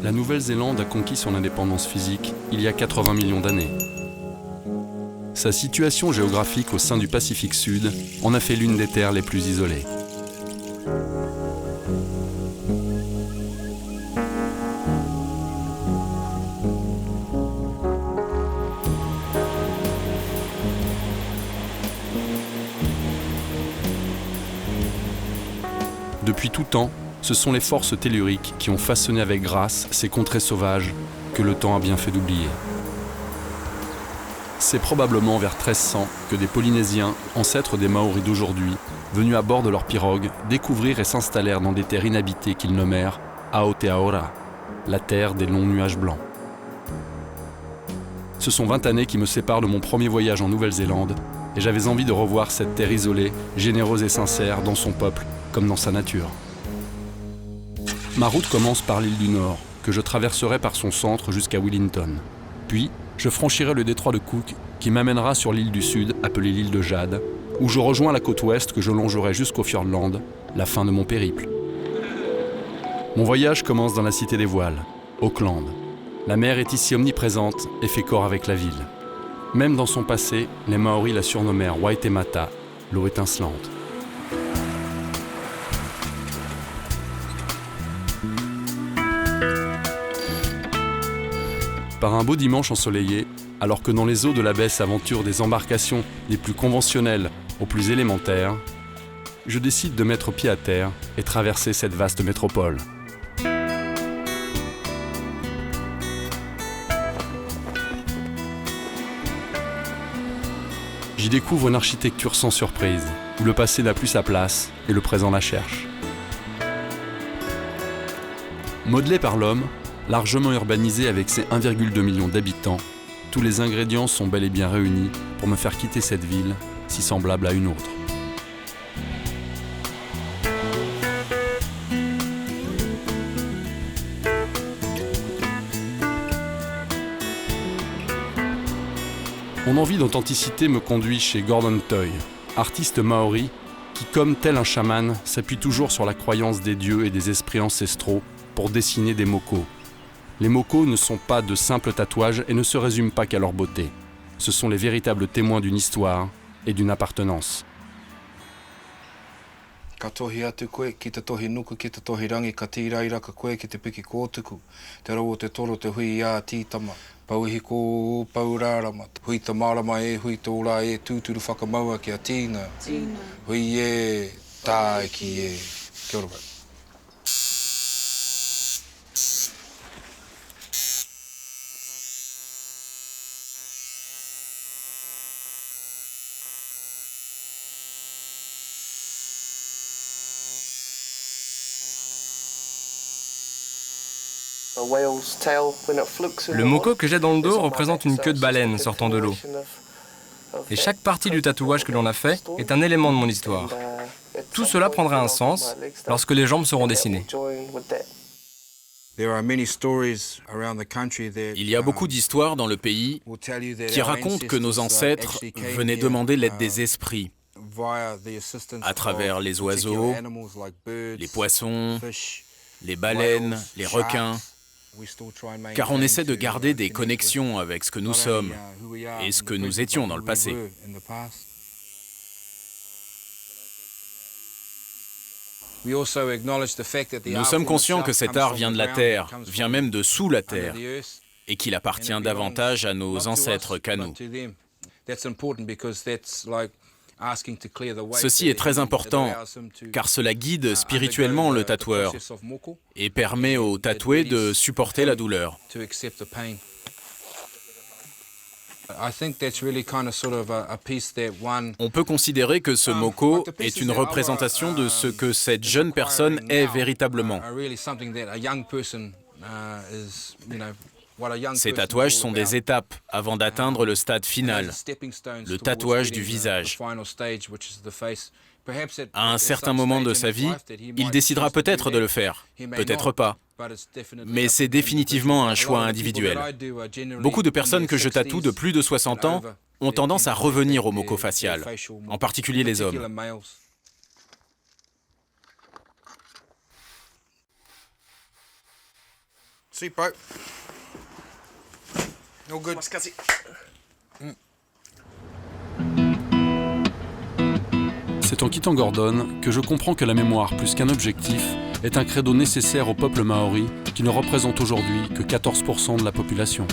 la Nouvelle-Zélande a conquis son indépendance physique il y a 80 millions d'années. Sa situation géographique au sein du Pacifique Sud en a fait l'une des terres les plus isolées. Depuis tout temps, ce sont les forces telluriques qui ont façonné avec grâce ces contrées sauvages que le temps a bien fait d'oublier. C'est probablement vers 1300 que des Polynésiens, ancêtres des Maoris d'aujourd'hui, venus à bord de leurs pirogues, découvrirent et s'installèrent dans des terres inhabitées qu'ils nommèrent Aotearoa, la terre des longs nuages blancs. Ce sont 20 années qui me séparent de mon premier voyage en Nouvelle-Zélande et j'avais envie de revoir cette terre isolée, généreuse et sincère dans son peuple comme dans sa nature. Ma route commence par l'île du Nord, que je traverserai par son centre jusqu'à Wellington. Puis, je franchirai le détroit de Cook qui m'amènera sur l'île du Sud, appelée l'île de Jade, où je rejoins la côte ouest que je longerai jusqu'au Fiordland, la fin de mon périple. Mon voyage commence dans la cité des voiles, Auckland. La mer est ici omniprésente et fait corps avec la ville. Même dans son passé, les Maoris la surnommèrent Waitemata, l'eau étincelante. Par un beau dimanche ensoleillé, alors que dans les eaux de la baie s'aventurent des embarcations des plus conventionnelles aux plus élémentaires, je décide de mettre pied à terre et traverser cette vaste métropole. J'y découvre une architecture sans surprise, où le passé n'a plus sa place et le présent la cherche. Modelé par l'homme, largement urbanisé avec ses 1,2 million d'habitants, tous les ingrédients sont bel et bien réunis pour me faire quitter cette ville, si semblable à une autre. Mon envie d'authenticité me conduit chez Gordon Toy, artiste maori qui, comme tel un chaman, s'appuie toujours sur la croyance des dieux et des esprits ancestraux pour dessiner des mokos. Les mokos ne sont pas de simples tatouages et ne se résument pas qu'à leur beauté. Ce sont les véritables témoins d'une histoire et d'une appartenance. Ka tohi atu koe, ki te tohi nuku, ki te tohi rangi, ka tira i raka koe, ki te piki kōtuku. Te rau o te toro, te hui ia tītama. Pauhi ko pau rārama. Hui te marama e, hui te ora e, tūturu whakamaua ki a tīna. Hui e, tā e ki e. Kia ora wai. Le moko que j'ai dans le dos représente une queue de baleine sortant de l'eau. Et chaque partie du tatouage que l'on a fait est un élément de mon histoire. Tout cela prendra un sens lorsque les jambes seront dessinées. Il y a beaucoup d'histoires dans le pays qui racontent que nos ancêtres venaient demander l'aide des esprits à travers les oiseaux, les poissons, les baleines, les requins, car on essaie de garder des connexions avec ce que nous sommes et ce que nous étions dans le passé. Nous sommes conscients que cet art vient de la Terre, vient même de sous la Terre, et qu'il appartient davantage à nos ancêtres qu'à nous. Ceci est très important, car cela guide spirituellement le tatoueur et permet au tatoué de supporter la douleur. On peut considérer que ce moko est une représentation de ce que cette jeune personne est véritablement. Ces tatouages sont des étapes avant d'atteindre le stade final, le tatouage du visage. À un certain moment de sa vie, il décidera peut-être de le faire, peut-être pas. Mais c'est définitivement un choix individuel. Beaucoup de personnes que je tatoue de plus de 60 ans ont tendance à revenir au moko facial, en particulier les hommes. See, bro. No good. C'est en quittant Gordon que je comprends que la mémoire, plus qu'un objectif, est un credo nécessaire au peuple maori qui ne représente aujourd'hui que 14% de la population.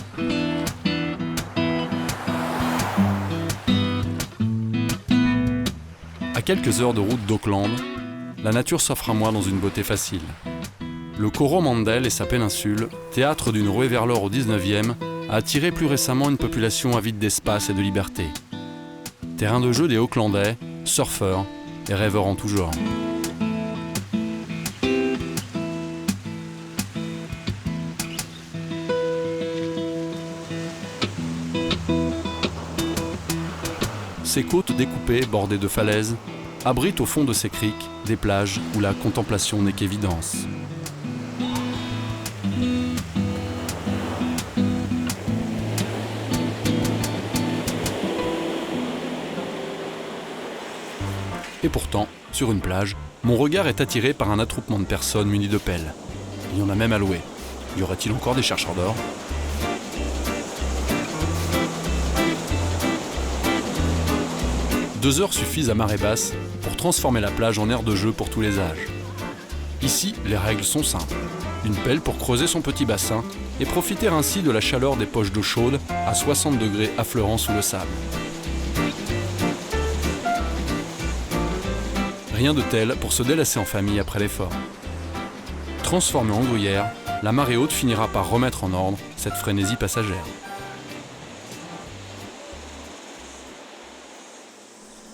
À quelques heures de route d'Auckland, la nature s'offre à moi dans une beauté facile. Le Coromandel et sa péninsule, théâtre d'une ruée vers l'or au 19e, a attiré plus récemment une population avide d'espace et de liberté. Terrain de jeu des Aucklandais, surfeurs et rêveurs en tout genre. Ces côtes découpées, bordées de falaises, abritent au fond de ces criques des plages où la contemplation n'est qu'évidence. Et pourtant, sur une plage, mon regard est attiré par un attroupement de personnes munies de pelles. Il y en a même à louer. Y aurait-il encore des chercheurs d'or ? Deux heures suffisent à marée basse pour transformer la plage en aire de jeu pour tous les âges. Ici, les règles sont simples. Une pelle pour creuser son petit bassin et profiter ainsi de la chaleur des poches d'eau chaude à 60 degrés affleurant sous le sable. Rien de tel pour se délasser en famille après l'effort. Transformée en gruyère, la marée haute finira par remettre en ordre cette frénésie passagère.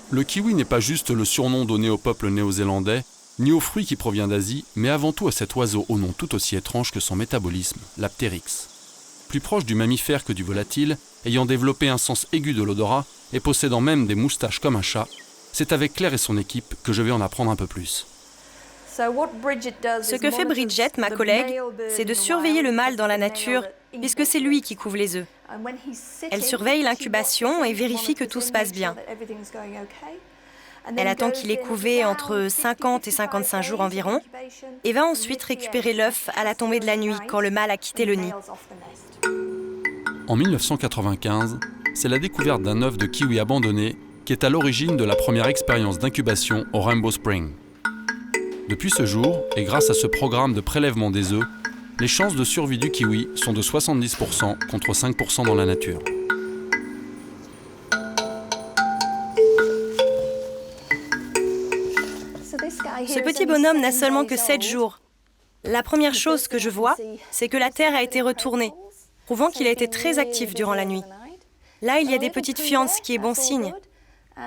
Le kiwi n'est pas juste le surnom donné au peuple néo-zélandais, ni au fruit qui provient d'Asie, mais avant tout à cet oiseau au nom tout aussi étrange que son métabolisme, l'aptérix. Plus proche du mammifère que du volatile, ayant développé un sens aigu de l'odorat et possédant même des moustaches comme un chat, c'est avec Claire et son équipe que je vais en apprendre un peu plus. Ce que fait Bridget, ma collègue, c'est de surveiller le mâle dans la nature, puisque c'est lui qui couve les œufs. Elle surveille l'incubation et vérifie que tout se passe bien. Elle attend qu'il ait couvé entre 50 et 55 jours environ, et va ensuite récupérer l'œuf à la tombée de la nuit, quand le mâle a quitté le nid. En 1995, c'est la découverte d'un œuf de kiwi abandonné qui est à l'origine de la première expérience d'incubation au Rainbow Spring. Depuis ce jour, et grâce à ce programme de prélèvement des œufs, les chances de survie du kiwi sont de 70% contre 5% dans la nature. Ce petit bonhomme n'a seulement que 7 jours. La première chose que je vois, c'est que la terre a été retournée, prouvant qu'il a été très actif durant la nuit. Là, il y a des petites fientes, ce qui est bon signe.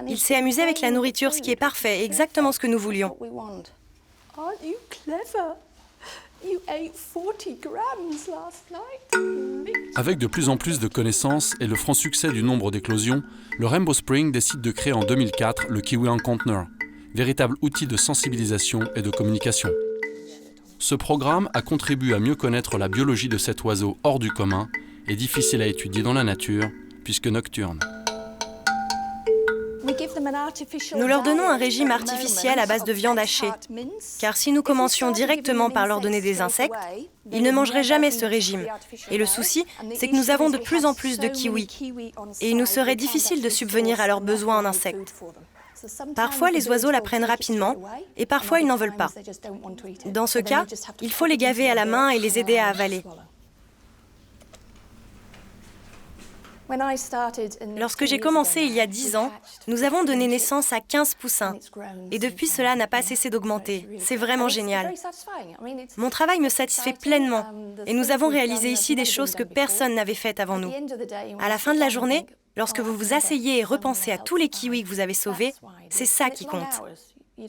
Il s'est amusé avec la nourriture, ce qui est parfait, exactement ce que nous voulions. Avec de plus en plus de connaissances et le franc succès du nombre d'éclosions, le Rainbow Spring décide de créer en 2004 le Kiwi Encounter, véritable outil de sensibilisation et de communication. Ce programme a contribué à mieux connaître la biologie de cet oiseau hors du commun et difficile à étudier dans la nature, puisque nocturne. Nous leur donnons un régime artificiel à base de viande hachée, car si nous commencions directement par leur donner des insectes, ils ne mangeraient jamais ce régime. Et le souci, c'est que nous avons de plus en plus de kiwis, et il nous serait difficile de subvenir à leurs besoins en insectes. Parfois, les oiseaux la prennent rapidement, et parfois, ils n'en veulent pas. Dans ce cas, il faut les gaver à la main et les aider à avaler. Lorsque j'ai commencé il y a 10 ans, nous avons donné naissance à 15 poussins. Et depuis, cela n'a pas cessé d'augmenter. C'est vraiment génial. Mon travail me satisfait pleinement. Et nous avons réalisé ici des choses que personne n'avait faites avant nous. À la fin de la journée, lorsque vous vous asseyez et repensez à tous les kiwis que vous avez sauvés, c'est ça qui compte.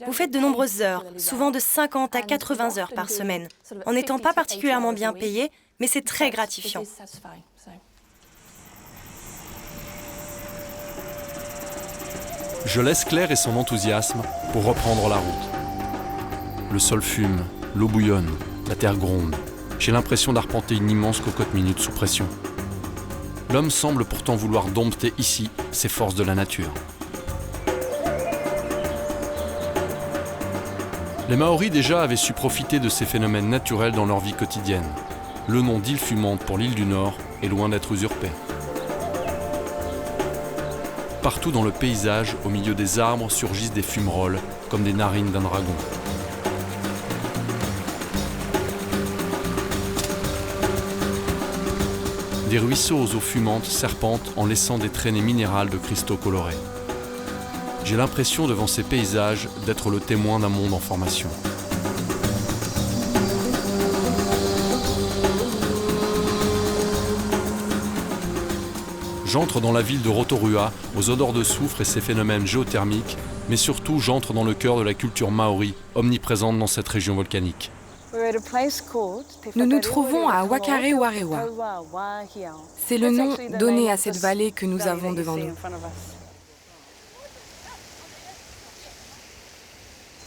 Vous faites de nombreuses heures, souvent de 50 à 80 heures par semaine, en n'étant pas particulièrement bien payé, mais c'est très gratifiant. Je laisse Claire et son enthousiasme pour reprendre la route. Le sol fume, l'eau bouillonne, la terre gronde. J'ai l'impression d'arpenter une immense cocotte minute sous pression. L'homme semble pourtant vouloir dompter ici ses forces de la nature. Les Maoris déjà avaient su profiter de ces phénomènes naturels dans leur vie quotidienne. le nom d'île fumante pour l'île du Nord est loin d'être usurpé. Partout dans le paysage, au milieu des arbres, surgissent des fumerolles, comme des narines d'un dragon. Des ruisseaux aux eaux fumantes serpentent en laissant des traînées minérales de cristaux colorés. J'ai l'impression devant ces paysages d'être le témoin d'un monde en formation. J'entre dans la ville de Rotorua, aux odeurs de soufre et ses phénomènes géothermiques, mais surtout j'entre dans le cœur de la culture maori, omniprésente dans cette région volcanique. Nous nous trouvons à Wakarewarewa. C'est le nom donné à cette vallée que nous avons devant nous.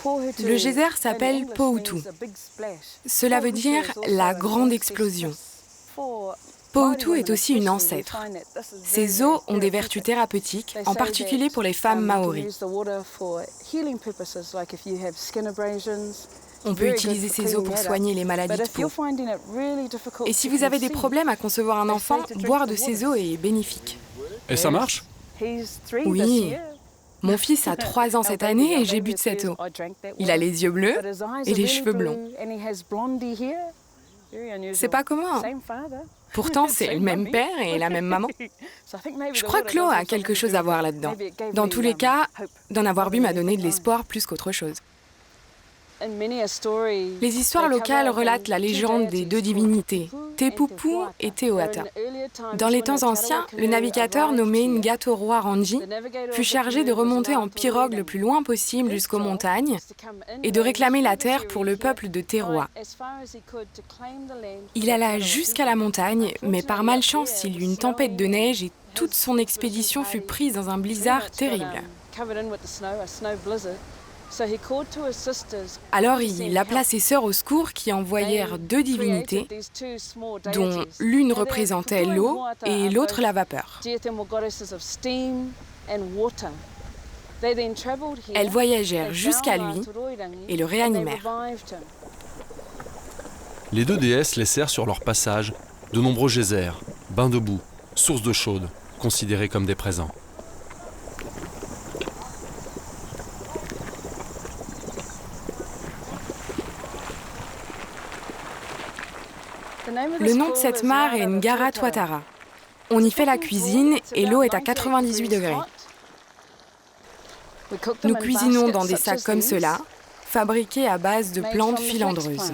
Le geyser s'appelle Poutu. Cela veut dire la grande explosion. Poutu est aussi une ancêtre. Ces eaux ont des vertus thérapeutiques, en particulier pour les femmes maoris. On peut utiliser ces eaux pour soigner les maladies de peau. Et si vous avez des problèmes à concevoir un enfant, boire de ces eaux est bénéfique. Et ça marche? Oui. Mon fils a 3 ans cette année et j'ai bu de cette eau. Il a les yeux bleus et les cheveux blonds. C'est pas commun. Pourtant, c'est le même père et la même maman. Je crois que l'eau a quelque chose à voir là-dedans. Dans tous les cas, d'en avoir bu m'a donné de l'espoir plus qu'autre chose. Les histoires locales relatent la légende des 2 divinités, Te Pupu et Teoata. Dans les temps anciens, le navigateur nommé Ngatoroa Rangi fut chargé de remonter en pirogue le plus loin possible jusqu'aux montagnes et de réclamer la terre pour le peuple de Teroa. Il alla jusqu'à la montagne, mais par malchance, il y eut une tempête de neige et toute son expédition fut prise dans un blizzard terrible. Alors il appela ses sœurs au secours qui envoyèrent 2 divinités, dont l'une représentait l'eau et l'autre la vapeur. Elles voyagèrent jusqu'à lui et le réanimèrent. Les 2 déesses laissèrent sur leur passage de nombreux geysers, bains de boue, sources d'eau chaude, considérés comme des présents. Le nom de cette mare est Ngara Tuatara. On y fait la cuisine et l'eau est à 98 degrés. Nous cuisinons dans des sacs comme cela, fabriqués à base de plantes filandreuses.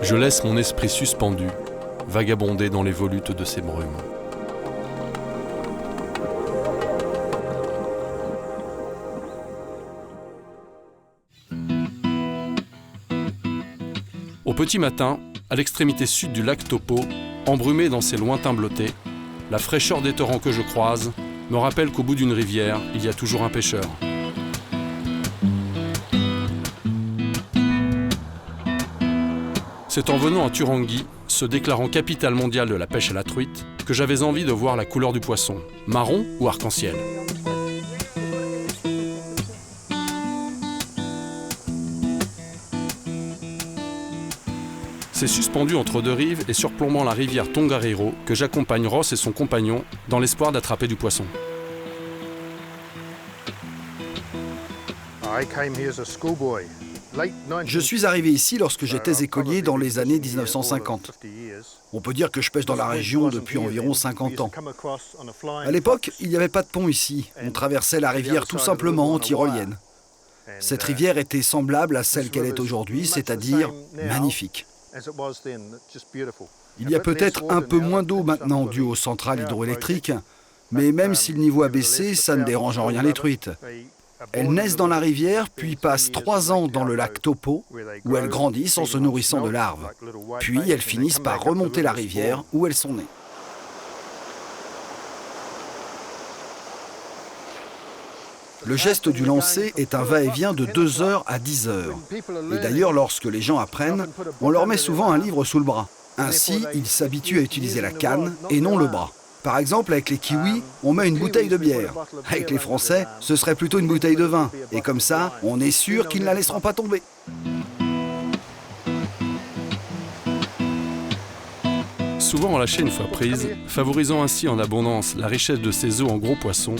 Je laisse mon esprit suspendu, vagabonder dans les volutes de ces brumes. Au petit matin, à l'extrémité sud du lac Taupo, embrumé dans ses lointains bleutés, la fraîcheur des torrents que je croise me rappelle qu'au bout d'une rivière, il y a toujours un pêcheur. C'est en venant à Turangi, se déclarant capitale mondiale de la pêche à la truite, que j'avais envie de voir la couleur du poisson, marron ou arc-en-ciel. C'est suspendu entre 2 rives et surplombant la rivière Tongariro que j'accompagne Ross et son compagnon dans l'espoir d'attraper du poisson. Je suis arrivé ici lorsque j'étais écolier dans les années 1950. On peut dire que je pêche dans la région depuis environ 50 ans. À l'époque, il n'y avait pas de pont ici. On traversait la rivière tout simplement en tyrolienne. Cette rivière était semblable à celle qu'elle est aujourd'hui, c'est-à-dire magnifique. Il y a peut-être un peu moins d'eau maintenant dû aux centrales hydroélectriques, mais même si le niveau a baissé, ça ne dérange en rien les truites. Elles naissent dans la rivière, puis passent 3 ans dans le lac Taupo, où elles grandissent en se nourrissant de larves. Puis elles finissent par remonter la rivière où elles sont nées. Le geste du lancer est un va-et-vient de 2 heures à 10 heures. Et d'ailleurs, lorsque les gens apprennent, on leur met souvent un livre sous le bras. Ainsi, ils s'habituent à utiliser la canne et non le bras. Par exemple, avec les kiwis, on met une bouteille de bière. Avec les Français, ce serait plutôt une bouteille de vin. Et comme ça, on est sûr qu'ils ne la laisseront pas tomber. Souvent relâchée une fois prise, favorisant ainsi en abondance la richesse de ses eaux en gros poissons,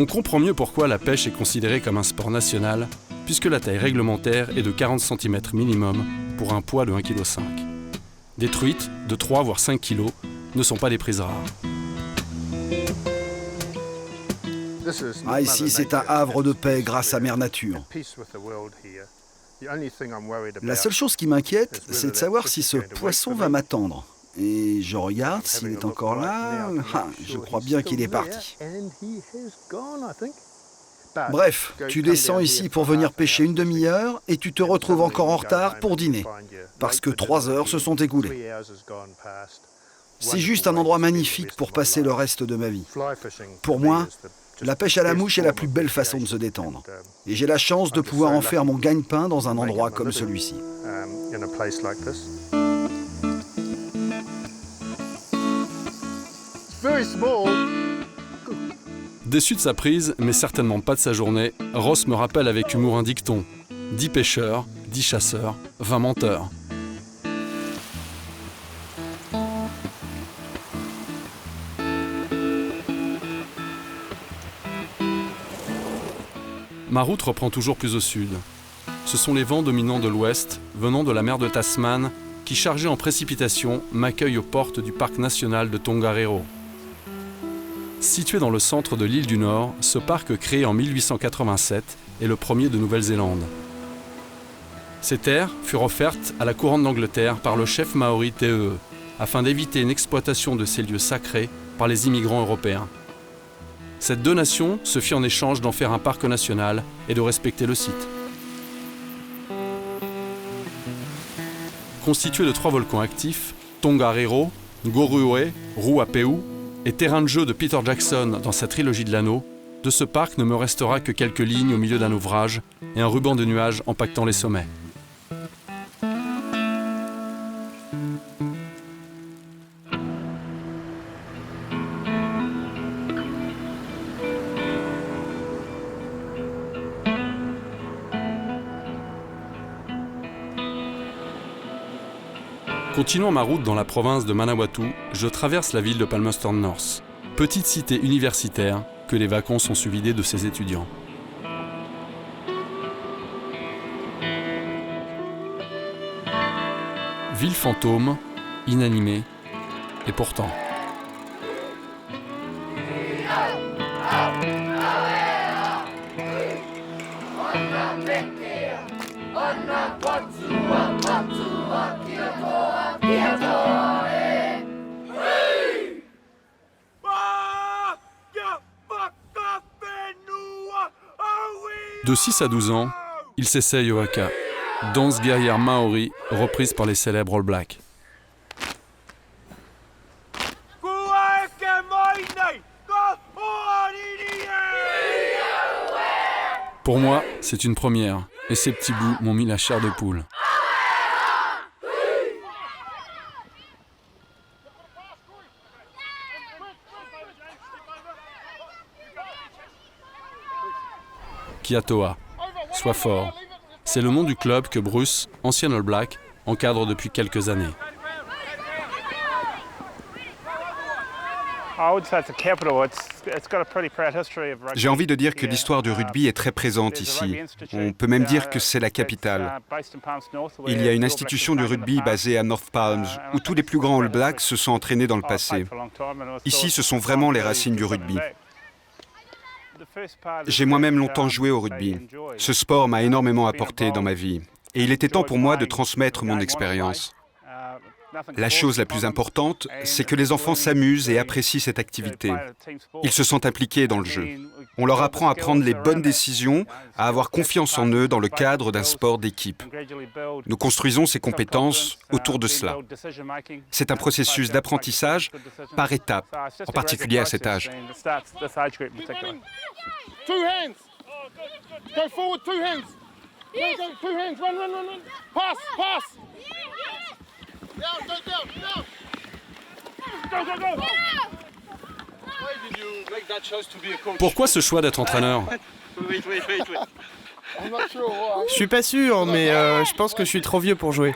on comprend mieux pourquoi la pêche est considérée comme un sport national, puisque la taille réglementaire est de 40 cm minimum pour un poids de 1,5 kg. Des truites de 3 voire 5 kg ne sont pas des prises rares. Ah, ici, c'est un havre de paix grâce à Mère Nature. La seule chose qui m'inquiète, c'est de savoir si ce poisson va m'attendre. Et je regarde s'il est encore là. Ah, je crois bien qu'il est parti. Bref, tu descends ici pour venir pêcher une demi-heure et tu te retrouves encore en retard pour dîner. Parce que 3 heures se sont écoulées. C'est juste un endroit magnifique pour passer le reste de ma vie. Pour moi, la pêche à la mouche est la plus belle façon de se détendre. Et j'ai la chance de pouvoir en faire mon gagne-pain dans un endroit comme celui-ci. Déçu de sa prise, mais certainement pas de sa journée, Ross me rappelle avec humour un dicton. 10 pêcheurs, 10 chasseurs, 20 menteurs. Ma route reprend toujours plus au sud. Ce sont les vents dominants de l'ouest, venant de la mer de Tasman, qui, chargés en précipitations, m'accueillent aux portes du parc national de Tongariro. Situé dans le centre de l'île du Nord, ce parc créé en 1887 est le premier de Nouvelle-Zélande. Ces terres furent offertes à la couronne d'Angleterre par le chef maori Te, afin d'éviter une exploitation de ces lieux sacrés par les immigrants européens. Cette donation se fit en échange d'en faire un parc national et de respecter le site. Constitué de 3 volcans actifs, Tongariro, Ngurue, Ruapeu et terrain de jeu de Peter Jackson dans sa trilogie de l'anneau, de ce parc ne me restera que quelques lignes au milieu d'un ouvrage et un ruban de nuages empaquetant les sommets. Continuant ma route dans la province de Manawatu, je traverse la ville de Palmerston North, petite cité universitaire que les vacances ont su vider de ses étudiants. Ville fantôme, inanimée, et pourtant. De 6 à 12 ans, il s'essaye au haka, danse guerrière maori reprise par les célèbres All Blacks. Pour moi, c'est une première, et ces petits bouts m'ont mis la chair de poule. Kiatoa, sois fort. C'est le nom du club que Bruce, ancien All Black, encadre depuis quelques années. J'ai envie de dire que l'histoire du rugby est très présente ici. On peut même dire que c'est la capitale. Il y a une institution du rugby basée à North Palms, où tous les plus grands All Blacks se sont entraînés dans le passé. Ici, ce sont vraiment les racines du rugby. J'ai moi-même longtemps joué au rugby. Ce sport m'a énormément apporté dans ma vie. Et il était temps pour moi de transmettre mon expérience. La chose la plus importante, c'est que les enfants s'amusent et apprécient cette activité. Ils se sentent impliqués dans le jeu. On leur apprend à prendre les bonnes décisions, à avoir confiance en eux dans le cadre d'un sport d'équipe. Nous construisons ces compétences autour de cela. C'est un processus d'apprentissage par étapes, en particulier à cet âge. Go forward, 2 hands. Go, 2 hands. Run. Pass. Down. Go. Pourquoi ce choix d'être entraîneur? Je suis pas sûr, mais je pense que je suis trop vieux pour jouer.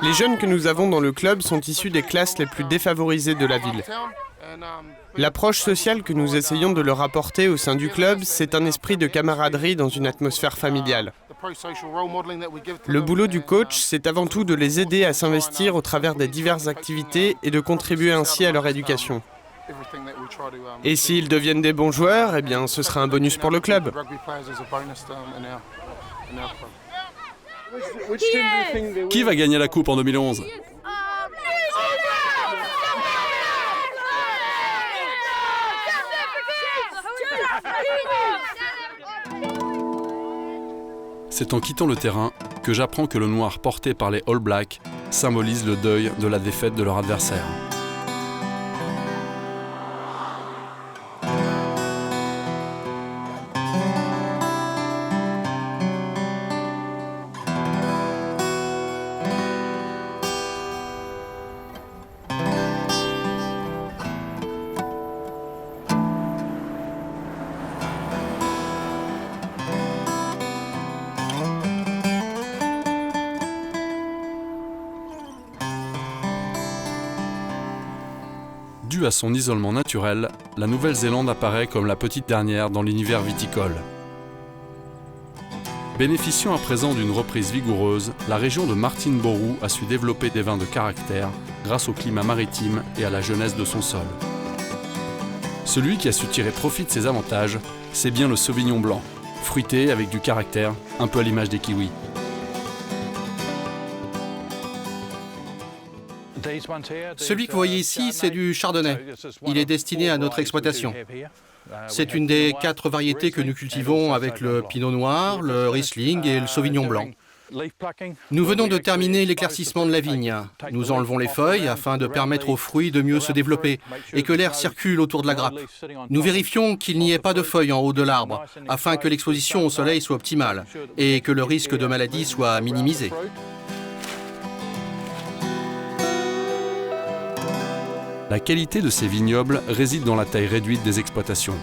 Les jeunes que nous avons dans le club sont issus des classes les plus défavorisées de la ville. L'approche sociale que nous essayons de leur apporter au sein du club, c'est un esprit de camaraderie dans une atmosphère familiale. Le boulot du coach, c'est avant tout de les aider à s'investir au travers des diverses activités et de contribuer ainsi à leur éducation. Et s'ils deviennent des bons joueurs, eh bien, ce sera un bonus pour le club. Qui va gagner la coupe en 2011? C'est en quittant le terrain que j'apprends que le noir porté par les All Blacks symbolise le deuil de la défaite de leur adversaire. Due à son isolement naturel, la Nouvelle-Zélande apparaît comme la petite dernière dans l'univers viticole. Bénéficiant à présent d'une reprise vigoureuse, la région de Martin Boru a su développer des vins de caractère grâce au climat maritime et à la jeunesse de son sol. Celui qui a su tirer profit de ses avantages, c'est bien le Sauvignon blanc, fruité avec du caractère, un peu à l'image des kiwis. Celui que vous voyez ici, c'est du chardonnay. Il est destiné à notre exploitation. C'est une des 4 variétés que nous cultivons avec le pinot noir, le riesling et le sauvignon blanc. Nous venons de terminer l'éclaircissement de la vigne. Nous enlevons les feuilles afin de permettre aux fruits de mieux se développer et que l'air circule autour de la grappe. Nous vérifions qu'il n'y ait pas de feuilles en haut de l'arbre afin que l'exposition au soleil soit optimale et que le risque de maladie soit minimisé. La qualité de ces vignobles réside dans la taille réduite des exploitations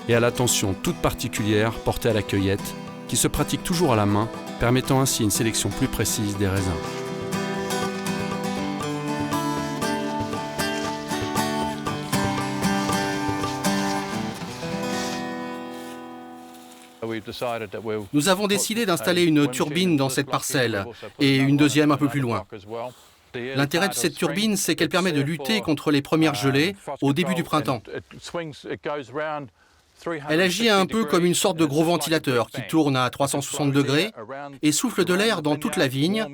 et à l'attention toute particulière portée à la cueillette, qui se pratique toujours à la main, permettant ainsi une sélection plus précise des raisins. Nous avons décidé d'installer une turbine dans cette parcelle et une deuxième un peu plus loin. L'intérêt de cette turbine, c'est qu'elle permet de lutter contre les premières gelées au début du printemps. Elle agit un peu comme une sorte de gros ventilateur qui tourne à 360 degrés et souffle de l'air dans toute la vigne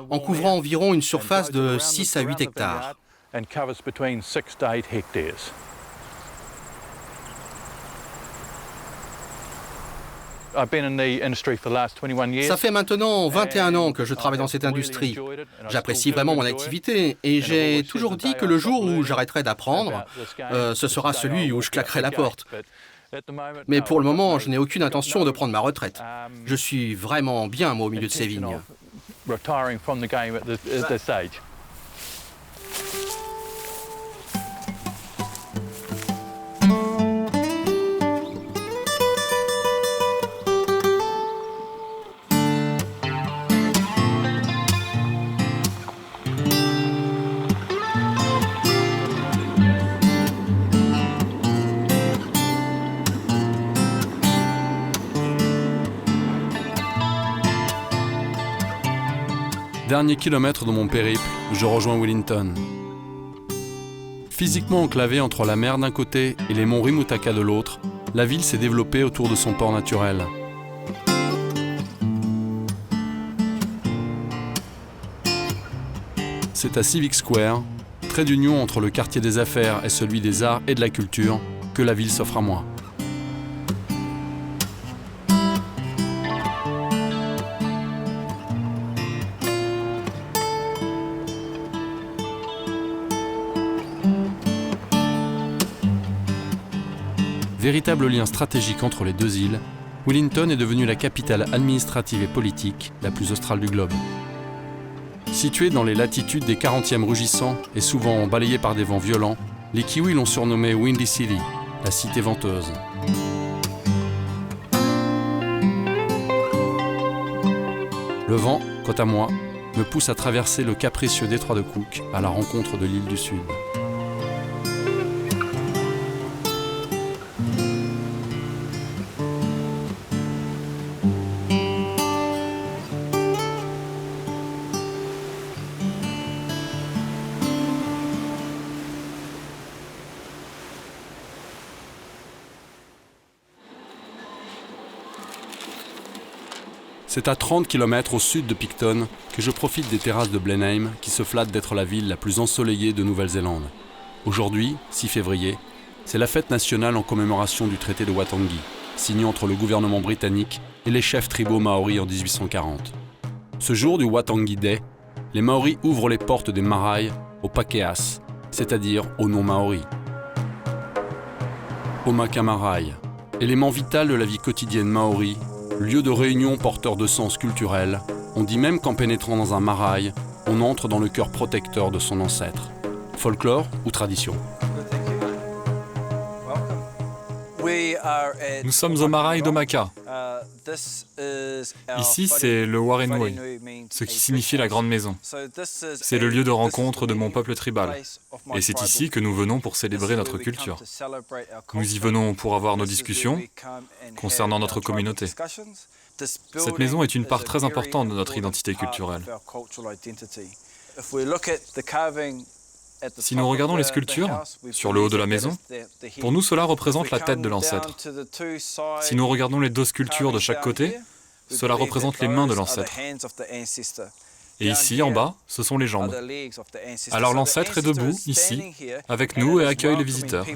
en couvrant environ une surface de 6 à 8 hectares. Ça fait maintenant 21 ans que je travaille dans cette industrie. J'apprécie vraiment mon activité et j'ai toujours dit que le jour où j'arrêterai d'apprendre, ce sera celui où je claquerai la porte. Mais pour le moment, je n'ai aucune intention de prendre ma retraite. Je suis vraiment bien au milieu de ces vignes. Dernier kilomètre de mon périple, je rejoins Wellington. Physiquement enclavée entre la mer d'un côté et les monts Rimutaka de l'autre, la ville s'est développée autour de son port naturel. C'est à Civic Square, trait d'union entre le quartier des affaires et celui des arts et de la culture, que la ville s'offre à moi. Véritable lien stratégique entre les deux îles, Wellington est devenue la capitale administrative et politique la plus australe du globe. Située dans les latitudes des 40e rugissants et souvent balayée par des vents violents, les Kiwis l'ont surnommée Windy City, la cité venteuse. Le vent, quant à moi, me pousse à traverser le capricieux détroit de Cook à la rencontre de l'île du Sud. C'est à 30 km au sud de Picton que je profite des terrasses de Blenheim qui se flattent d'être la ville la plus ensoleillée de Nouvelle-Zélande. Aujourd'hui, 6 février, c'est la fête nationale en commémoration du traité de Waitangi, signé entre le gouvernement britannique et les chefs tribaux maoris en 1840. Ce jour du Waitangi Day, les Maoris ouvrent les portes des marae aux Pakeas, c'est-à-dire aux non-Maoris. Omaka Marae, élément vital de la vie quotidienne maori, lieu de réunion porteur de sens culturel, on dit même qu'en pénétrant dans un marae, on entre dans le cœur protecteur de son ancêtre. Folklore ou tradition? Nous sommes au marae d'Omaka. Ici, c'est le Warenui, ce qui signifie la grande maison. C'est le lieu de rencontre de mon peuple tribal. Et c'est ici que nous venons pour célébrer notre culture. Nous y venons pour avoir nos discussions concernant notre communauté. Cette maison est une part très importante de notre identité culturelle. Si nous regardons les sculptures, sur le haut de la maison, pour nous cela représente la tête de l'ancêtre. Si nous regardons les deux sculptures de chaque côté, cela représente les mains de l'ancêtre. Et ici, en bas, ce sont les jambes. Alors l'ancêtre est debout, ici, avec nous et accueille les visiteurs.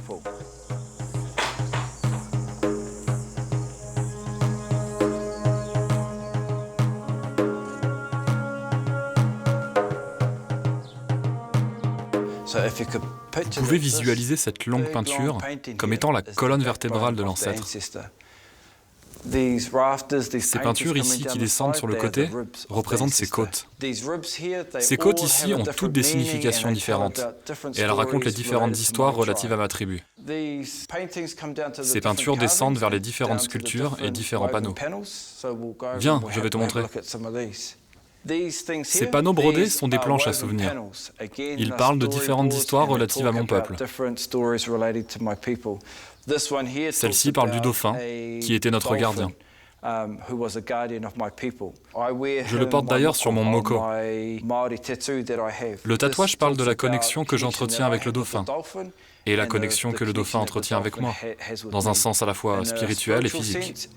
Vous pouvez visualiser cette longue peinture comme étant la colonne vertébrale de l'ancêtre. Ces peintures ici qui descendent sur le côté représentent ses côtes. Ces côtes ici ont toutes des significations différentes et elles racontent les différentes histoires relatives à ma tribu. Ces peintures descendent vers les différentes sculptures et différents panneaux. Viens, je vais te montrer. Ces panneaux brodés sont des planches à souvenirs. Ils parlent de différentes histoires relatives à mon peuple. Celle-ci parle du dauphin, qui était notre gardien. Je le porte d'ailleurs sur mon moko. Le tatouage parle de la connexion que j'entretiens avec le dauphin et la connexion que le dauphin entretient avec moi, dans un sens à la fois spirituel et physique.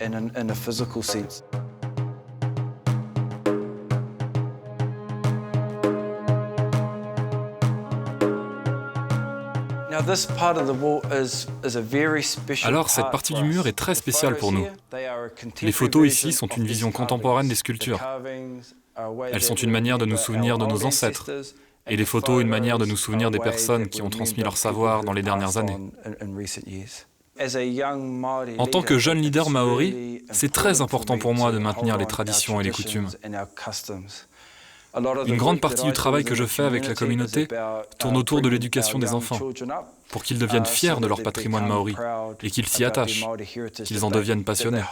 Alors, cette partie du mur est très spéciale pour nous. Les photos ici sont une vision contemporaine des sculptures. Elles sont une manière de nous souvenir de nos ancêtres, et les photos une manière de nous souvenir des personnes qui ont transmis leur savoir dans les dernières années. En tant que jeune leader maori, c'est très important pour moi de maintenir les traditions et les coutumes. Une grande partie du travail que je fais avec la communauté tourne autour de l'éducation des enfants, pour qu'ils deviennent fiers de leur patrimoine maori et qu'ils s'y attachent, qu'ils en deviennent passionnés.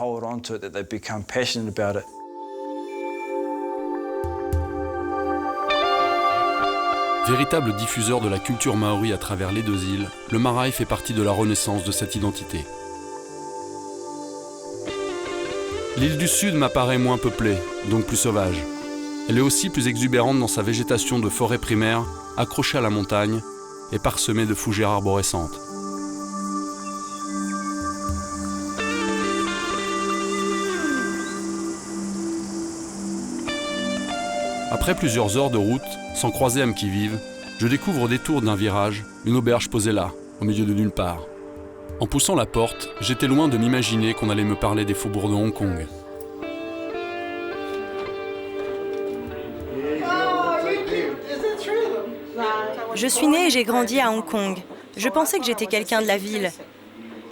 Véritable diffuseur de la culture maori à travers les deux îles, le marae fait partie de la renaissance de cette identité. L'île du Sud m'apparaît moins peuplée, donc plus sauvage. Elle est aussi plus exubérante dans sa végétation de forêt primaire, accrochée à la montagne et parsemée de fougères arborescentes. Après plusieurs heures de route, sans croiser âme qui vive, je découvre au détour d'un virage une auberge posée là, au milieu de nulle part. En poussant la porte, j'étais loin de m'imaginer qu'on allait me parler des faubourgs de Hong Kong. Je suis née et j'ai grandi à Hong Kong. Je pensais que j'étais quelqu'un de la ville.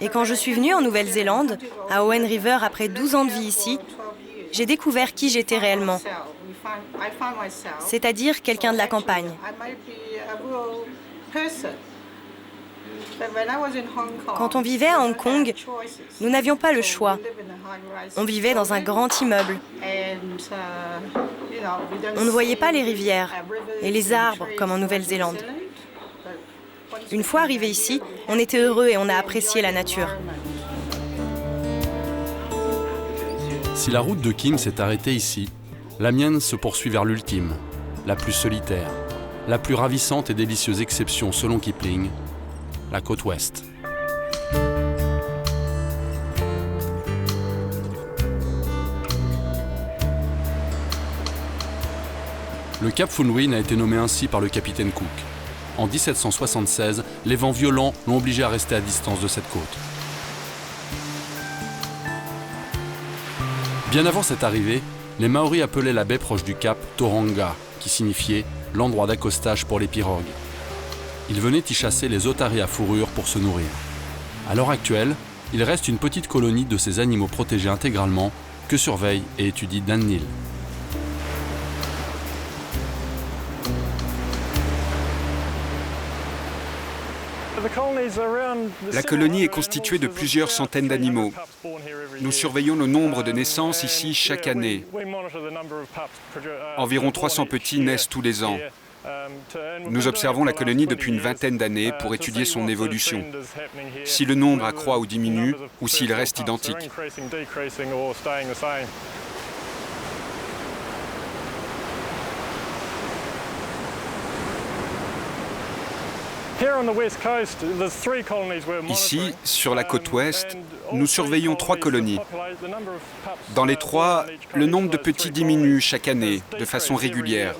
Et quand je suis venue en Nouvelle-Zélande, à Owen River, après 12 ans de vie ici, j'ai découvert qui j'étais réellement. C'est-à-dire quelqu'un de la campagne. Quand on vivait à Hong Kong, nous n'avions pas le choix. On vivait dans un grand immeuble. On ne voyait pas les rivières et les arbres comme en Nouvelle-Zélande. Une fois arrivé ici, on était heureux et on a apprécié la nature. Si la route de Kim s'est arrêtée ici, la mienne se poursuit vers l'ultime, la plus solitaire, la plus ravissante et délicieuse exception selon Kipling, la côte ouest. Le cap Foulwin a été nommé ainsi par le capitaine Cook. En 1776, les vents violents l'ont obligé à rester à distance de cette côte. Bien avant cette arrivée, les Maoris appelaient la baie proche du cap Tauranga, qui signifiait l'endroit d'accostage pour les pirogues. Ils venaient y chasser les otaries à fourrure pour se nourrir. À l'heure actuelle, il reste une petite colonie de ces animaux protégés intégralement que surveille et étudie Dan Neil. La colonie est constituée de plusieurs centaines d'animaux. Nous surveillons le nombre de naissances ici chaque année. Environ 300 petits naissent tous les ans. Nous observons la colonie depuis une vingtaine d'années pour étudier son évolution. Si le nombre accroît ou diminue, ou s'il reste identique. Ici, sur la côte ouest, nous surveillons 3 colonies. Dans les 3, le nombre de petits diminue chaque année, de façon régulière.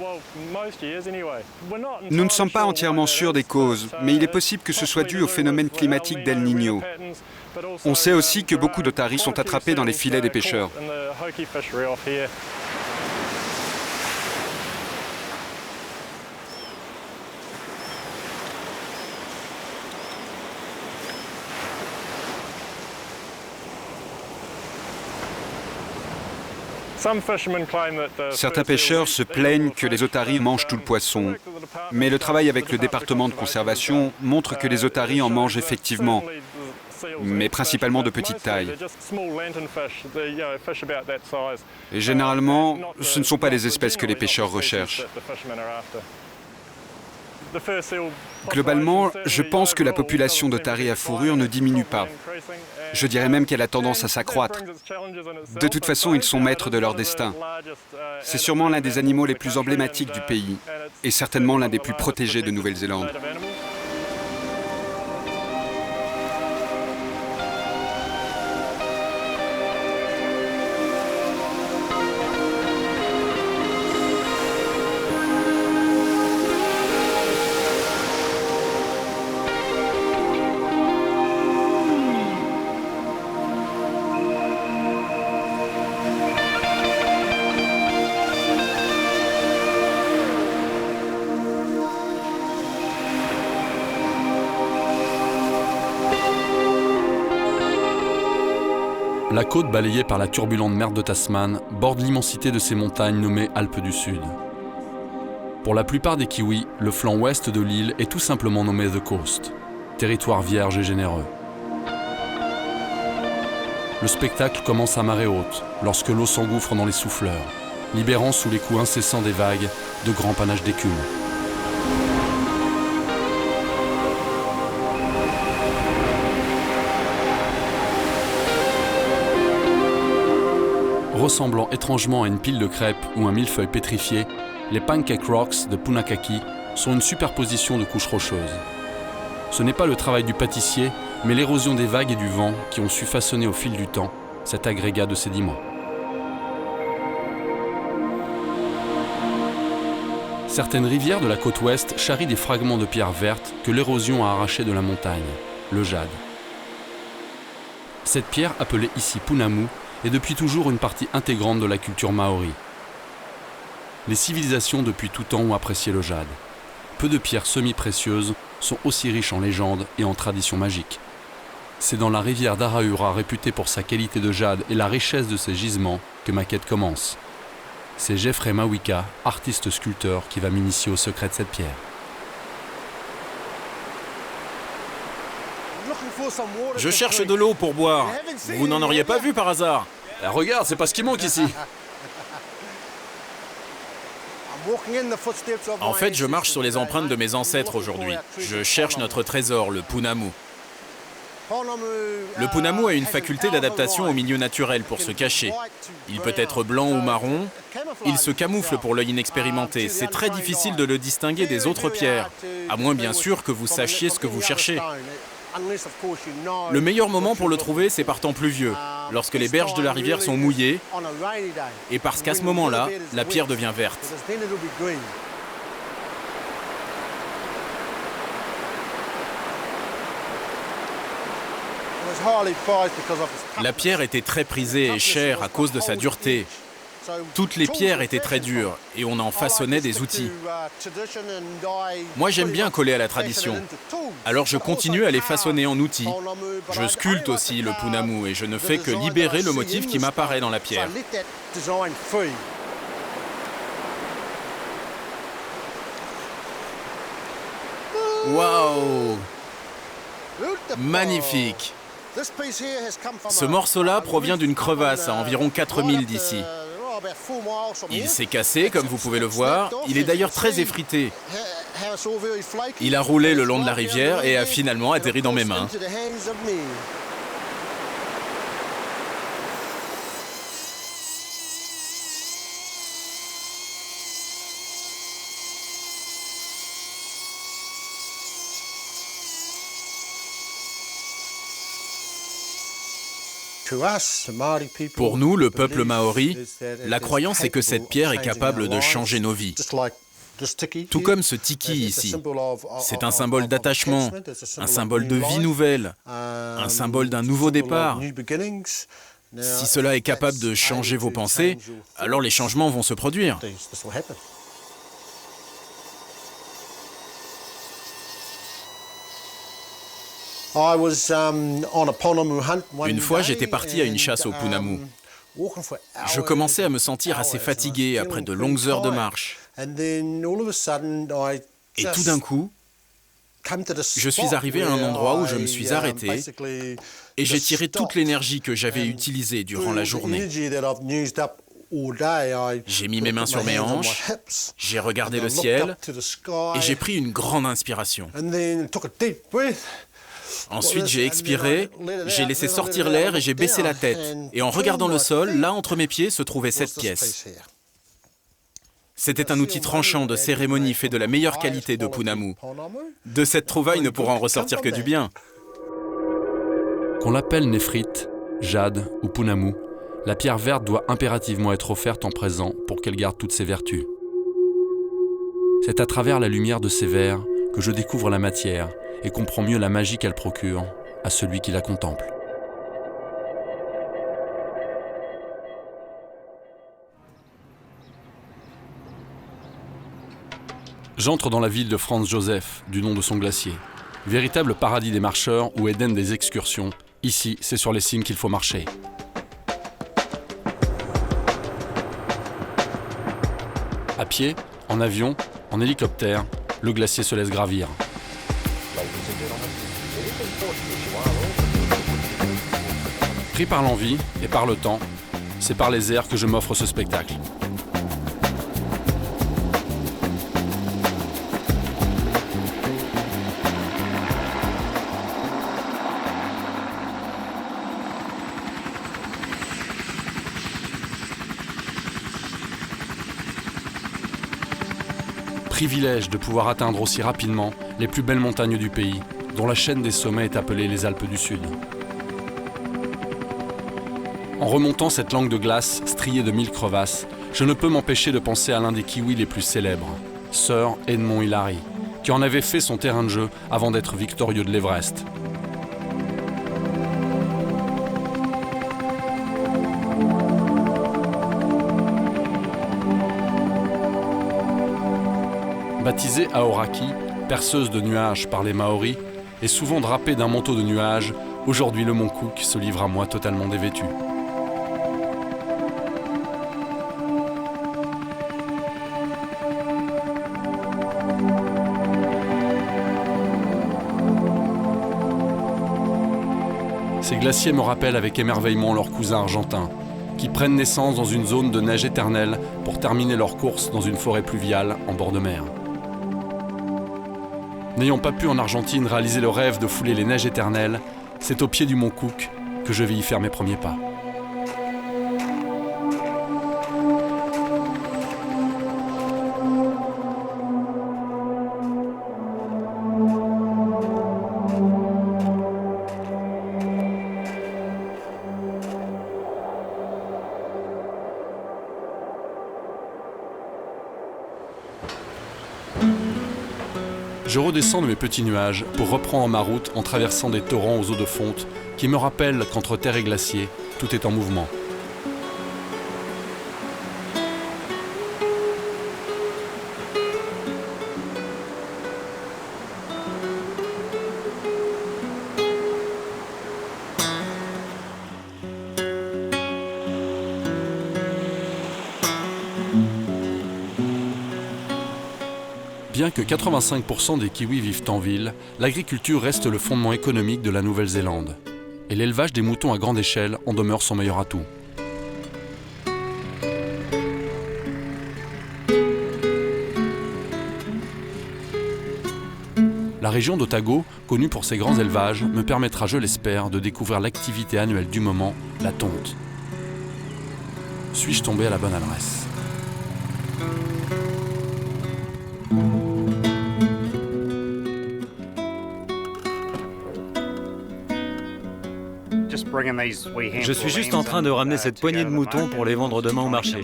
Nous ne sommes pas entièrement sûrs des causes, mais il est possible que ce soit dû au phénomène climatique d'El Niño. On sait aussi que beaucoup d'otaries sont attrapées dans les filets des pêcheurs. Certains pêcheurs se plaignent que les otaries mangent tout le poisson, mais le travail avec le département de conservation montre que les otaries en mangent effectivement, mais principalement de petite taille. Et généralement, ce ne sont pas les espèces que les pêcheurs recherchent. Globalement, je pense que la population d'otaries à fourrure ne diminue pas. Je dirais même qu'elle a tendance à s'accroître. De toute façon, ils sont maîtres de leur destin. C'est sûrement l'un des animaux les plus emblématiques du pays, et certainement l'un des plus protégés de Nouvelle-Zélande. La côte balayée par la turbulente mer de Tasman borde l'immensité de ces montagnes nommées Alpes du Sud. Pour la plupart des Kiwis, le flanc ouest de l'île est tout simplement nommé The Coast, territoire vierge et généreux. Le spectacle commence à marée haute, lorsque l'eau s'engouffre dans les souffleurs, libérant sous les coups incessants des vagues de grands panaches d'écume. Ressemblant étrangement à une pile de crêpes ou un millefeuille pétrifié, les Pancake Rocks de Punakaki sont une superposition de couches rocheuses. Ce n'est pas le travail du pâtissier, mais l'érosion des vagues et du vent qui ont su façonner au fil du temps cet agrégat de sédiments. Certaines rivières de la côte ouest charrient des fragments de pierres vertes que l'érosion a arrachés de la montagne, le jade. Cette pierre, appelée ici Punamu, est depuis toujours une partie intégrante de la culture maori. Les civilisations depuis tout temps ont apprécié le jade. Peu de pierres semi-précieuses sont aussi riches en légendes et en traditions magiques. C'est dans la rivière d'Araura, réputée pour sa qualité de jade et la richesse de ses gisements, que ma quête commence. C'est Jeffrey Mawika, artiste-sculpteur, qui va m'initier au secret de cette pierre. Je cherche de l'eau pour boire. Vous n'en auriez pas vu par hasard? Regarde, c'est pas ce qui manque ici. En fait, je marche sur les empreintes de mes ancêtres aujourd'hui. Je cherche notre trésor, le Pounamu. Le Pounamu a une faculté d'adaptation au milieu naturel pour se cacher. Il peut être blanc ou marron. Il se camoufle pour l'œil inexpérimenté. C'est très difficile de le distinguer des autres pierres, à moins bien sûr que vous sachiez ce que vous cherchez. Le meilleur moment pour le trouver, c'est par temps pluvieux, lorsque les berges de la rivière sont mouillées, et parce qu'à ce moment-là, la pierre devient verte. La pierre était très prisée et chère à cause de sa dureté. Toutes les pierres étaient très dures et on en façonnait des outils. Moi, j'aime bien coller à la tradition. Alors je continue à les façonner en outils. Je sculpte aussi le Pounamu et je ne fais que libérer le motif qui m'apparaît dans la pierre. Waouh! Magnifique! Ce morceau-là provient d'une crevasse à environ 4000 d'ici. Il s'est cassé, comme vous pouvez le voir. Il est d'ailleurs très effrité. Il a roulé le long de la rivière et a finalement atterri dans mes mains. Pour nous, le peuple maori, la croyance est que cette pierre est capable de changer nos vies. Tout comme ce tiki ici. C'est un symbole d'attachement, un symbole de vie nouvelle, un symbole d'un nouveau départ. Si cela est capable de changer vos pensées, alors les changements vont se produire. Une fois, j'étais parti à une chasse au Pounamu. Je commençais à me sentir assez fatigué après de longues heures de marche. Et tout d'un coup, je suis arrivé à un endroit où je me suis arrêté et j'ai tiré toute l'énergie que j'avais utilisée durant la journée. J'ai mis mes mains sur mes hanches, j'ai regardé le ciel et j'ai pris une grande inspiration. Ensuite, j'ai expiré, j'ai laissé sortir l'air et j'ai baissé la tête. Et en regardant le sol, là, entre mes pieds, se trouvait cette pièce. C'était un outil tranchant de cérémonie fait de la meilleure qualité de Pounamu. De cette trouvaille ne pourra en ressortir que du bien. Qu'on l'appelle néphrite, jade ou Pounamu, la pierre verte doit impérativement être offerte en présent pour qu'elle garde toutes ses vertus. C'est à travers la lumière de ces verres que je découvre la matière et comprends mieux la magie qu'elle procure à celui qui la contemple. J'entre dans la ville de Franz Josef, du nom de son glacier. Véritable paradis des marcheurs ou Éden des excursions, ici, c'est sur les cimes qu'il faut marcher. À pied, en avion, en hélicoptère, le glacier se laisse gravir. Pris par l'envie et par le temps, c'est par les airs que je m'offre ce spectacle. Privilège de pouvoir atteindre aussi rapidement les plus belles montagnes du pays, dont la chaîne des sommets est appelée les Alpes du Sud. En remontant cette langue de glace striée de 1000 crevasses, je ne peux m'empêcher de penser à l'un des kiwis les plus célèbres, Sir Edmond Hillary, qui en avait fait son terrain de jeu avant d'être victorieux de l'Everest. Baptisée Aoraki, perceuse de nuages par les Maoris, et souvent drapée d'un manteau de nuages, Aujourd'hui, le mont Cook se livre à moi totalement dévêtu. Ces glaciers me rappellent avec émerveillement leurs cousins argentins, qui prennent naissance dans une zone de neige éternelle pour terminer leur course dans une forêt pluviale en bord de mer. N'ayant pas pu en Argentine réaliser le rêve de fouler les neiges éternelles, c'est au pied du mont Cook que je vais y faire mes premiers pas. Je redescends de mes petits nuages pour reprendre ma route en traversant des torrents aux eaux de fonte qui me rappellent qu'entre terre et glacier, tout est en mouvement. Bien que 85% des Kiwis vivent en ville, l'agriculture reste le fondement économique de la Nouvelle-Zélande. Et l'élevage des moutons à grande échelle en demeure son meilleur atout. La région d'Otago, connue pour ses grands élevages, me permettra, je l'espère, de découvrir l'activité annuelle du moment, la tonte. Suis-je tombé à la bonne adresse ? Je suis juste en train de ramener cette poignée de moutons pour les vendre demain au marché.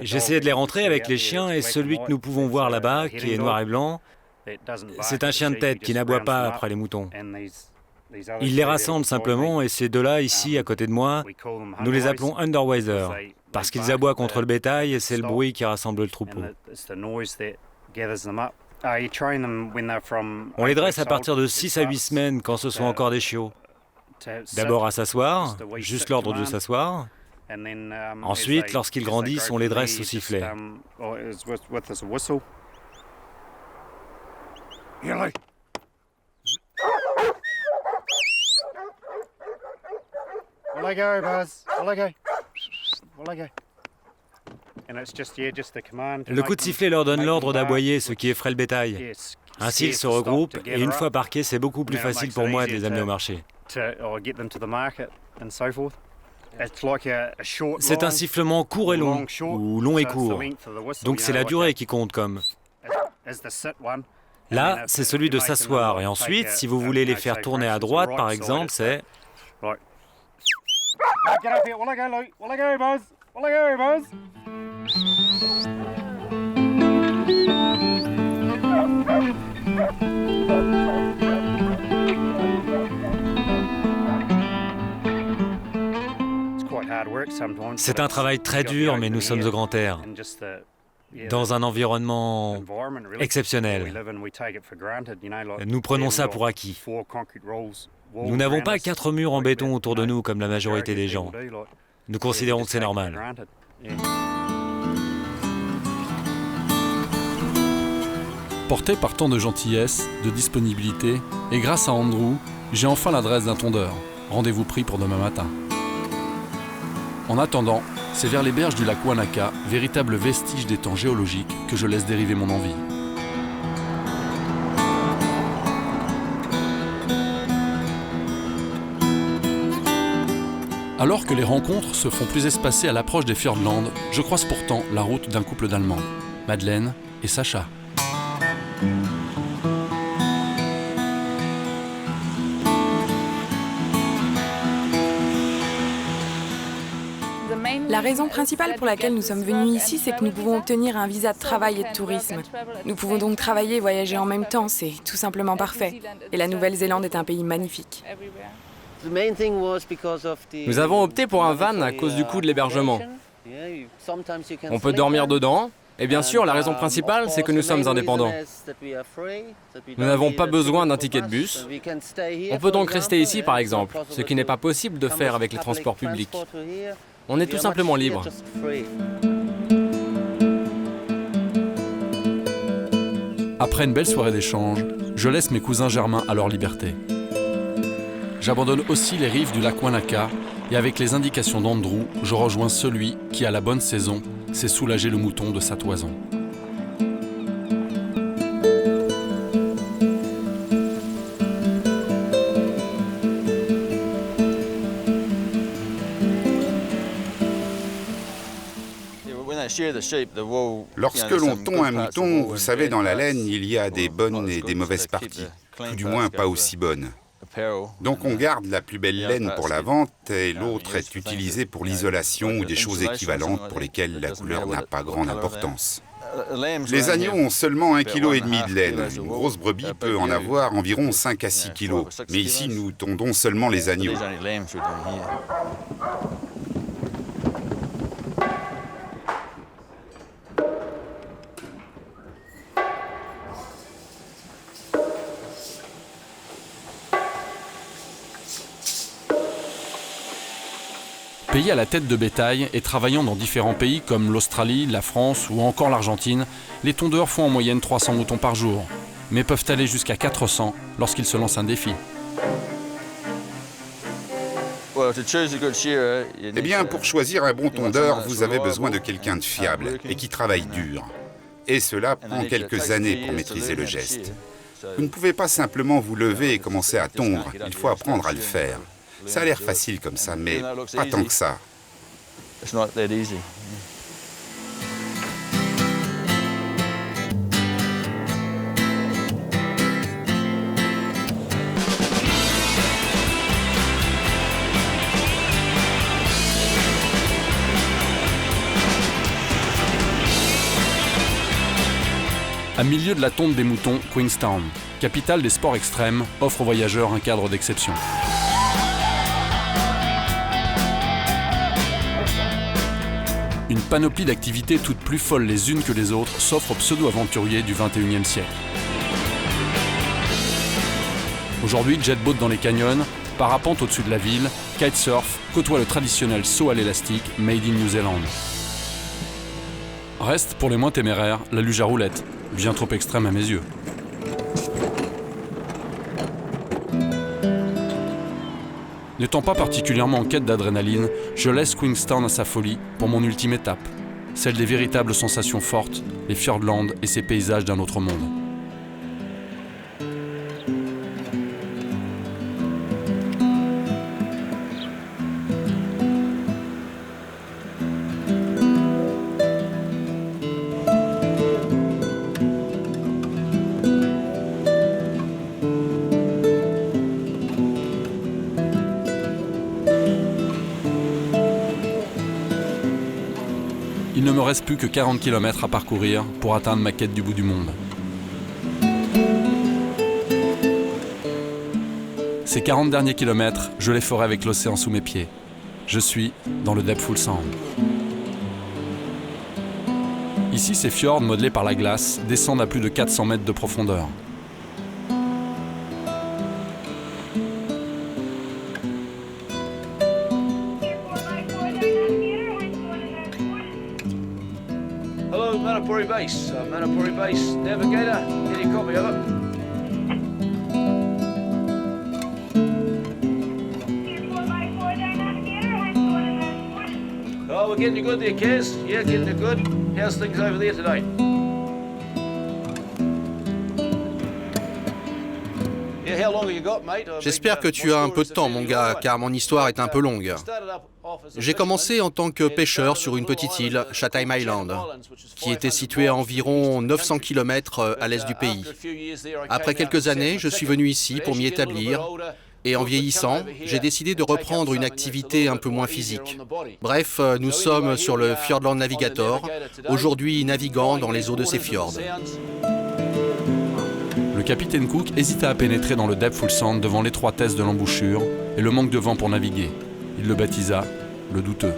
J'essayais de les rentrer avec les chiens et celui que nous pouvons voir là-bas, qui est noir et blanc, c'est un chien de tête qui n'aboie pas après les moutons. Il les rassemble simplement et ces deux-là, ici, à côté de moi, nous les appelons Underweiser, parce qu'ils aboient contre le bétail et c'est le bruit qui rassemble le troupeau. On les dresse à partir de 6 à 8 semaines quand ce sont encore des chiots. D'abord à s'asseoir, juste l'ordre de s'asseoir. Ensuite, lorsqu'ils grandissent, on les dresse au sifflet. Le coup de sifflet leur donne l'ordre d'aboyer, ce qui effraie le bétail. Ainsi, ils se regroupent et une fois parqués, c'est beaucoup plus facile pour moi de les amener au marché. C'est un sifflement court et long, ou long et court. Donc c'est la durée qui compte comme. Là, c'est celui de s'asseoir. Et ensuite, si vous voulez les faire tourner à droite, par exemple, c'est... C'est un travail très dur, mais nous sommes au grand air, dans un environnement exceptionnel. Nous prenons ça pour acquis. Nous n'avons pas 4 murs en béton autour de nous comme la majorité des gens. Nous considérons que c'est normal. Porté par tant de gentillesse, de disponibilité, et grâce à Andrew, j'ai enfin l'adresse d'un tondeur. Rendez-vous pris pour demain matin. En attendant, c'est vers les berges du lac Wanaka, véritable vestige des temps géologiques, que je laisse dériver mon envie. Alors que les rencontres se font plus espacées à l'approche des Fiordland, je croise pourtant la route d'un couple d'Allemands, Madeleine et Sacha. La raison principale pour laquelle nous sommes venus ici, c'est que nous pouvons obtenir un visa de travail et de tourisme. Nous pouvons donc travailler et voyager en même temps, c'est tout simplement parfait. Et la Nouvelle-Zélande est un pays magnifique. Nous avons opté pour un van à cause du coût de l'hébergement. On peut dormir dedans, Et bien sûr, la raison principale, c'est que nous sommes indépendants. Nous n'avons pas besoin d'un ticket de bus. On peut donc rester ici, par exemple, ce qui n'est pas possible de faire avec les transports publics. On est tout simplement libre. Après une belle soirée d'échange, je laisse mes cousins germains à leur liberté. J'abandonne aussi les rives du lac Wanaka et avec les indications d'Andrew, je rejoins celui qui, à la bonne saison, sait soulager le mouton de sa toison. Lorsque l'on tond un mouton, vous savez, dans la laine, il y a des bonnes et des mauvaises parties, tout du moins pas aussi bonnes. Donc on garde la plus belle laine pour la vente et l'autre est utilisée pour l'isolation ou des choses équivalentes pour lesquelles la couleur n'a pas grande importance. Les agneaux ont seulement 1,5 kg de laine. Une grosse brebis peut en avoir environ 5 à 6 kg. Mais ici, nous tondons seulement les agneaux. Payés à la tête de bétail et travaillant dans différents pays comme l'Australie, la France ou encore l'Argentine, les tondeurs font en moyenne 300 moutons par jour, mais peuvent aller jusqu'à 400 lorsqu'ils se lancent un défi. Eh bien, pour choisir un bon tondeur, vous avez besoin de quelqu'un de fiable et qui travaille dur. Et cela prend quelques années pour maîtriser le geste. Vous ne pouvez pas simplement vous lever et commencer à tondre, il faut apprendre à le faire. Ça a l'air facile comme ça, mais pas tant que ça. À milieu de la tonte des moutons, Queenstown, capitale des sports extrêmes, offre aux voyageurs un cadre d'exception. Une panoplie d'activités toutes plus folles les unes que les autres s'offre aux pseudo-aventuriers du XXIe siècle. Aujourd'hui, jet-boat dans les canyons, parapente au-dessus de la ville, kitesurf côtoie le traditionnel saut à l'élastique made in New Zealand. Reste, pour les moins téméraires, la luge à roulettes, bien trop extrême à mes yeux. N'étant pas particulièrement en quête d'adrénaline, je laisse Queenstown à sa folie pour mon ultime étape, celle des véritables sensations fortes, les Fiordlands et ses paysages d'un autre monde. Il ne me reste plus que 40 km à parcourir pour atteindre ma quête du bout du monde. Ces 40 derniers kilomètres, je les ferai avec l'océan sous mes pieds. Je suis dans le Deptful Sound. Ici, ces fjords modelés par la glace descendent à plus de 400 mètres de profondeur. Manapuri Base, Manapuri Base, Navigator, any copy, over. Oh, we're getting you good there, Kaz. Yeah, getting you good. How's things over there today? Yeah, how long have you got, mate? J'espère que tu as un peu de temps, mon gars, car mon histoire est un peu longue. J'ai commencé en tant que pêcheur sur une petite île, Chatham Island, qui était située à environ 900 km à l'est du pays. Après quelques années, je suis venu ici pour m'y établir, et en vieillissant, j'ai décidé de reprendre une activité un peu moins physique. Bref, nous sommes sur le Fiordland Navigator, aujourd'hui naviguant dans les eaux de ces fjords. Le capitaine Cook hésita à pénétrer dans le Deptful Sound devant l'étroitesse de l'embouchure et le manque de vent pour naviguer. Il le baptisa le douteux.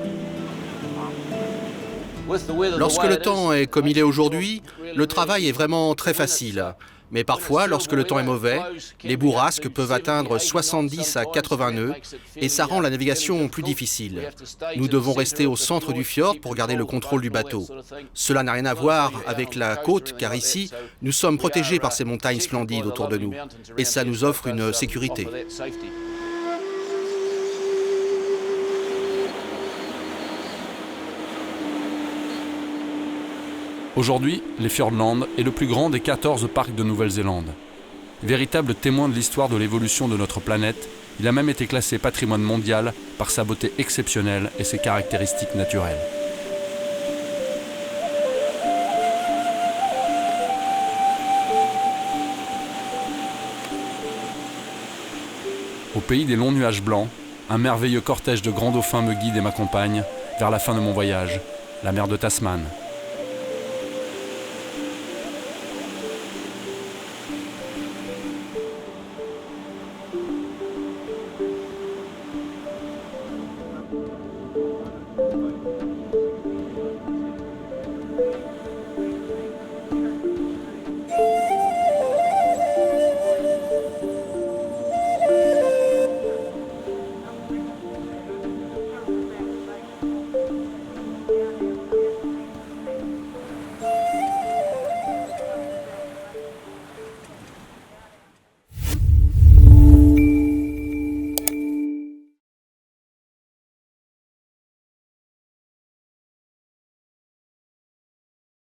Lorsque le temps est comme il est aujourd'hui, le travail est vraiment très facile. Mais parfois, lorsque le temps est mauvais, les bourrasques peuvent atteindre 70 à 80 nœuds et ça rend la navigation plus difficile. Nous devons rester au centre du fjord pour garder le contrôle du bateau. Cela n'a rien à voir avec la côte, car ici, nous sommes protégés par ces montagnes splendides autour de nous et ça nous offre une sécurité. Aujourd'hui, les Fiordland est le plus grand des 14 parcs de Nouvelle-Zélande. Véritable témoin de l'histoire de l'évolution de notre planète, il a même été classé patrimoine mondial par sa beauté exceptionnelle et ses caractéristiques naturelles. Au pays des longs nuages blancs, un merveilleux cortège de grands dauphins me guide et m'accompagne vers la fin de mon voyage, la mer de Tasman.